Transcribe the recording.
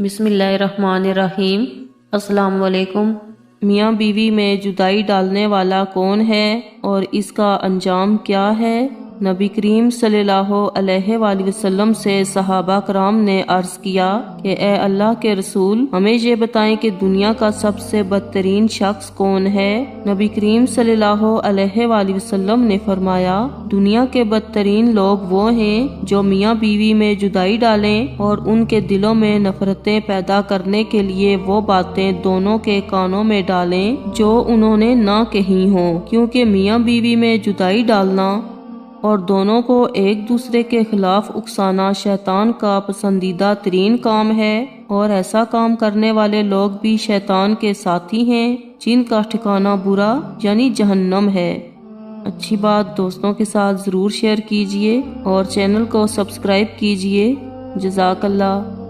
बिस्मिल्लाहिर्रहमानिर्रहीम। अस्सलाम वालेकुम। मियाँ बीवी में जुदाई डालने वाला कौन है और इसका अंजाम क्या है? नबी करीम सल्लल्लाहु अलैहि वसल्लम से सहाबा कराम ने अर्ज किया कि ए अल्लाह के रसूल, हमें ये बताएं कि दुनिया का सबसे बदतरीन शख्स कौन है? नबी करीम सल्लल्लाहु अलैहि वसल्लम ने फरमाया, दुनिया के बदतरीन लोग वो हैं जो मियाँ बीवी में जुदाई डालें और उनके दिलों में नफरतें पैदा करने के लिए वो बातें दोनों के कानों में डालें जो उन्होंने ना कही हों, क्योंकि मियाँ बीवी में जुदाई डालना और दोनों को एक दूसरे के खिलाफ उकसाना शैतान का पसंदीदा तरीन काम है और ऐसा काम करने वाले लोग भी शैतान के साथी हैं जिनका ठिकाना बुरा यानी जहन्नम है। अच्छी बात दोस्तों के साथ ज़रूर शेयर कीजिए और चैनल को सब्सक्राइब कीजिए। जज़ाकल्लाह।